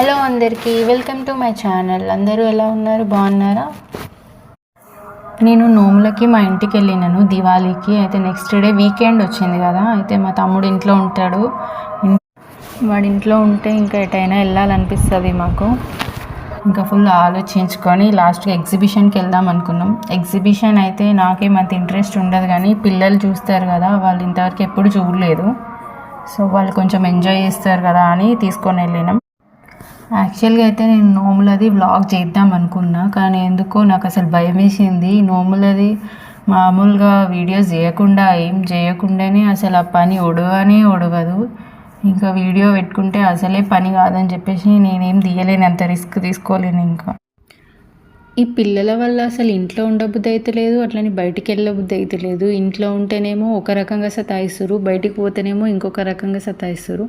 Hello అందరికీ, welcome to my channel. అందరూ ఎలా ఉన్నారు? బాగున్నారా? నేను నోములకి మా ఇంటికి వెళ్ళినాను దివాళీకి. అయితే నెక్స్ట్ డే వీకెండ్ వచ్చింది కదా, అయితే మా తమ్ముడు ఇంట్లో ఉంటాడు. వాడి ఇంట్లో ఉంటే ఇంకా ఎటైనా వెళ్ళాలనిపిస్తుంది మాకు. ఇంకా ఫుల్ ఆలోచించుకొని లాస్ట్గా ఎగ్జిబిషన్కి వెళ్దాం అనుకున్నాం. ఎగ్జిబిషన్ అయితే నాకేమంత ఇంట్రెస్ట్ ఉండదు, కానీ పిల్లలు చూస్తారు కదా, వాళ్ళు ఇంతవరకు ఎప్పుడు చూడలేదు. సో వాళ్ళు కొంచెం ఎంజాయ్ చేస్తారు కదా అని తీసుకొని వెళ్ళినాం. యాక్చువల్గా అయితే నేను నోములది వ్లాగ్ చేద్దాం అనుకున్నా, కానీ ఎందుకో నాకు అసలు భయం వేసింది. నోములది మామూలుగా వీడియోస్ చేయకుండానే అసలు ఆ పని ఒడవదు. ఇంకా వీడియో పెట్టుకుంటే అసలే పని కాదని చెప్పేసి నేనేం తీయలేను, అంత రిస్క్ తీసుకోలేను. ఇంకా ఈ పిల్లల వల్ల అసలు ఇంట్లో ఉండబుద్ధి అయితే లేదు, అట్లని బయటికి వెళ్ళబుద్ధి అయితే లేదు. ఇంట్లో ఉంటేనేమో ఒక రకంగా సతాయిస్తారు, బయటికి పోతేనేమో ఇంకొక రకంగా సతాయిస్తారు.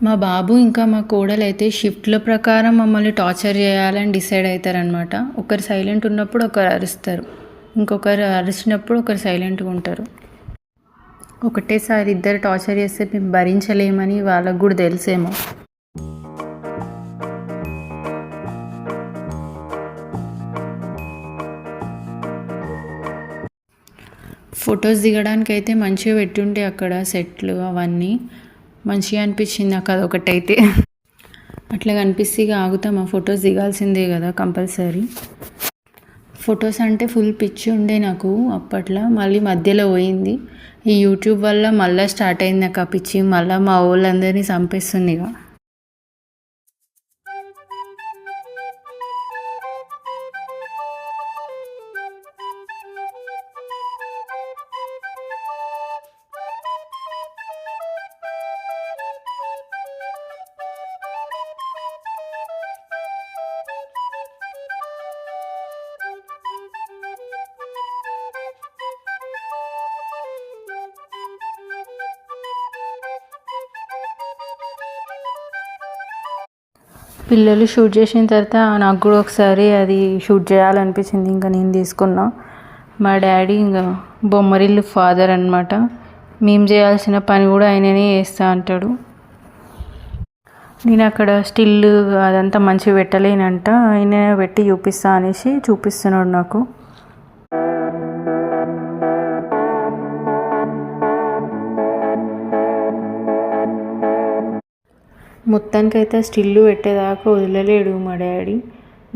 మా బాబు ఇంకా మా కోడలు అయితే షిఫ్ట్ల ప్రకారం మమ్మల్ని టార్చర్ చేయాలని డిసైడ్ అవుతారనమాట. ఒకరు సైలెంట్ ఉన్నప్పుడు ఒకరు అరుస్తారు, ఇంకొకరు అరిచినప్పుడు ఒకరు సైలెంట్గా ఉంటారు. ఒకటేసారి ఇద్దరు టార్చర్ చేస్తే మేము భరించలేమని వాళ్ళకు కూడా తెలిసేమో. ఫొటోస్ దిగడానికి అయితే మంచిగా పెట్టుంటే అక్కడ సెట్లు అవన్నీ మంచిగా అనిపించింది నాకు. అదొకటైతే అట్లా కనిపిస్తే ఆగుతాం, ఆ ఫొటోస్ దిగాల్సిందే కదా కంపల్సరీ. ఫొటోస్ అంటే ఫుల్ పిచ్చి ఉండే నాకు అప్పట్లో, మళ్ళీ మధ్యలో పోయింది. ఈ యూట్యూబ్ వల్ల మళ్ళీ స్టార్ట్ అయింది నాకు ఆ పిచ్చి. మళ్ళీ మా వాళ్ళందరినీ చంపేస్తుంది ఇక. పిల్లలు షూట్ చేసిన తర్వాత నాకు కూడా ఒకసారి అది షూట్ చేయాలనిపించింది. ఇంకా నేను తీసుకున్నా. మా డాడీ ఇంకా బొమ్మరిల్లు ఫాదర్ అనమాట. మేము చేయాల్సిన పని కూడా ఆయననే చేస్తా అంటాడు. నేను అక్కడ స్టిల్ అదంతా మంచిగా పెట్టలేనంట, ఆయన పెట్టి చూపిస్తా అనేసి చూపిస్తున్నాడు నాకు. మొత్తానికైతే స్టిల్లు పెట్టేదాకా వదిలలేడు మా డాడీ.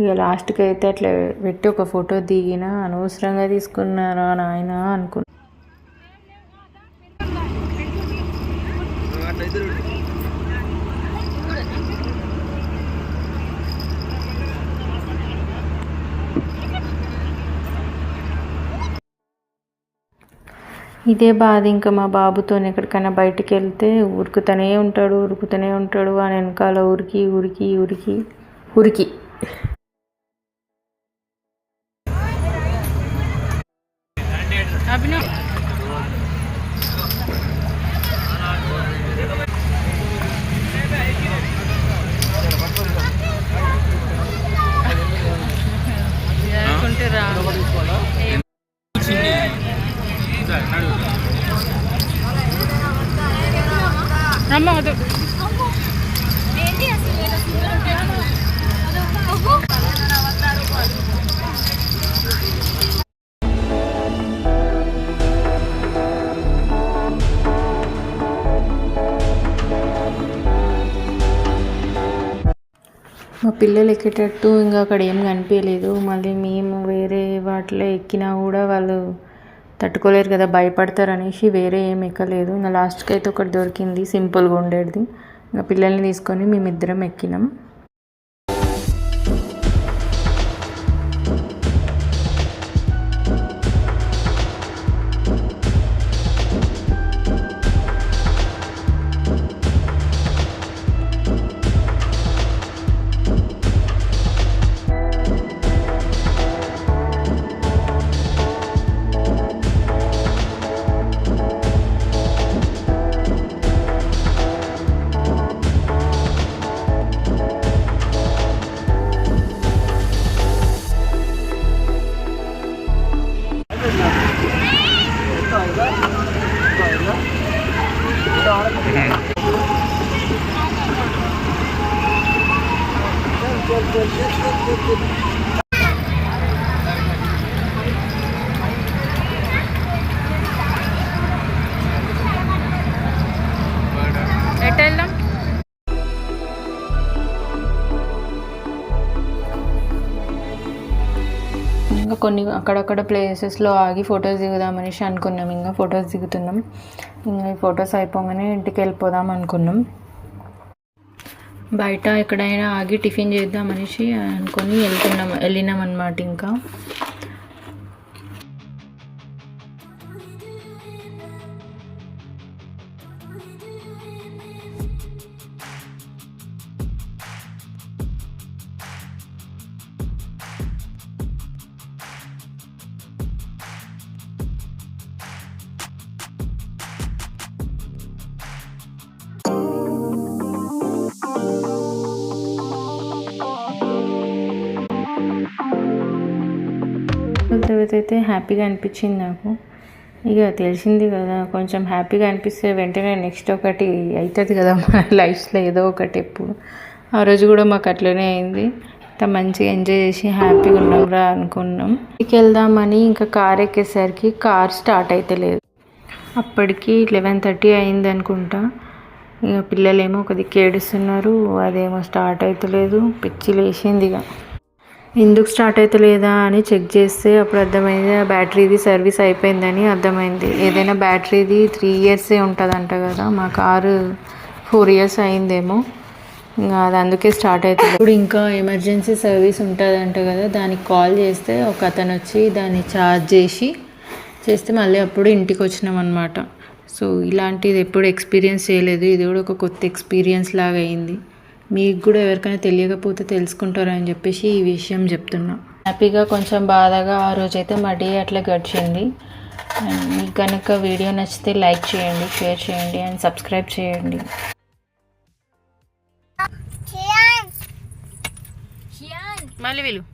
ఇక లాస్ట్కి అయితే అట్లా పెట్టి ఒక ఫోటో దిగిన. అనవసరంగా తీసుకున్నారా నాయన అనుకున్నా. ఇదే బాధ ఇంకా మా బాబుతో. ఎక్కడికైనా బయటికి వెళ్తే ఉరుకుతూనే ఉంటాడు అని వెనకాల ఉరికి. మా పిల్లలు ఎక్కేటట్టు ఇంకా అక్కడ ఏం కనిపించలేదు. మళ్ళీ మేము వేరే వాటిలో ఎక్కినా కూడా వాళ్ళు తట్టుకోలేరు కదా, భయపడతారు అనేసి వేరే ఏం ఎక్కలేదు. ఇంకా లాస్ట్కి అయితే ఒకటి దొరికింది సింపుల్గా ఉండేది. ఇంకా పిల్లల్ని తీసుకొని మేమిద్దరం ఎక్కినాం. ఎటు వెళ్దాం? ఇంకా కొన్ని అక్కడక్కడ ప్లేసెస్లో ఆగి ఫొటోస్ దిగుదామనేసి అనుకున్నాం. ఇంకా ఫొటోస్ దిగుతున్నాం. ఇంకా ఈ ఫొటోస్ అయిపోగానే ఇంటికి వెళ్ళిపోదాం అనుకున్నాం. బయట ఎక్కడైనా ఆగి టిఫిన్ చేద్దామనేసి అనుకొని వెళ్ళినాం అన్నమాట. ఇంకా తర్వాత అయితే హ్యాపీగా అనిపించింది నాకు. ఇక తెలిసింది కదా, కొంచెం హ్యాపీగా అనిపిస్తే వెంటనే నెక్స్ట్ ఒకటి అవుతుంది కదా మన లైఫ్లో, ఏదో ఒకటి ఎప్పుడు. ఆ రోజు కూడా మాకు అట్లనే అయింది. అంత మంచిగా ఎంజాయ్ చేసి హ్యాపీగా ఉన్నాంరా అనుకున్నాం. ఇంటికి వెళ్దామని ఇంకా కార్ ఎక్కేసరికి కార్ స్టార్ట్ అయితే లేదు. అప్పటికి 11:30 అయింది అనుకుంటా. ఇక పిల్లలేమో ఒక దిక్కు ఏడుస్తున్నారు, అదేమో స్టార్ట్ అవుతలేదు. పిచ్చి లేచింది. ఇక ఎందుకు స్టార్ట్ అవుతలేదా అని చెక్ చేస్తే అప్పుడు అర్థమైంది, బ్యాటరీది సర్వీస్ అయిపోయిందని అర్థమైంది. ఏదైనా బ్యాటరీది 3 years ఉంటుందంట కదా, మా కారు 4 years అయిందేమో. ఇంకా అది అందుకే స్టార్ట్ అవుతుంది. ఇప్పుడు ఇంకా ఎమర్జెన్సీ సర్వీస్ ఉంటుందంట కదా, దానికి కాల్ చేస్తే ఒక అతను వచ్చి దాన్ని ఛార్జ్ చేస్తే మళ్ళీ అప్పుడు ఇంటికి వచ్చినాం అనమాట. సో ఇలాంటిది ఎప్పుడు ఎక్స్పీరియన్స్ చేయలేదు. ఇది కూడా ఒక కొత్త ఎక్స్పీరియన్స్ లాగా అయింది. మీకు కూడా ఎవరికైనా తెలియకపోతే తెలుసుకుంటారని చెప్పేసి ఈ విషయం చెప్తున్నా. హ్యాపీగా కొంచెం బాధగా ఆ రోజైతే మా డే అట్లా గడిచింది. అండ్ మీకు కనుక వీడియో నచ్చితే లైక్ చేయండి, షేర్ చేయండి అండ్ సబ్స్క్రైబ్ చేయండి. మళ్ళీ వీళ్ళు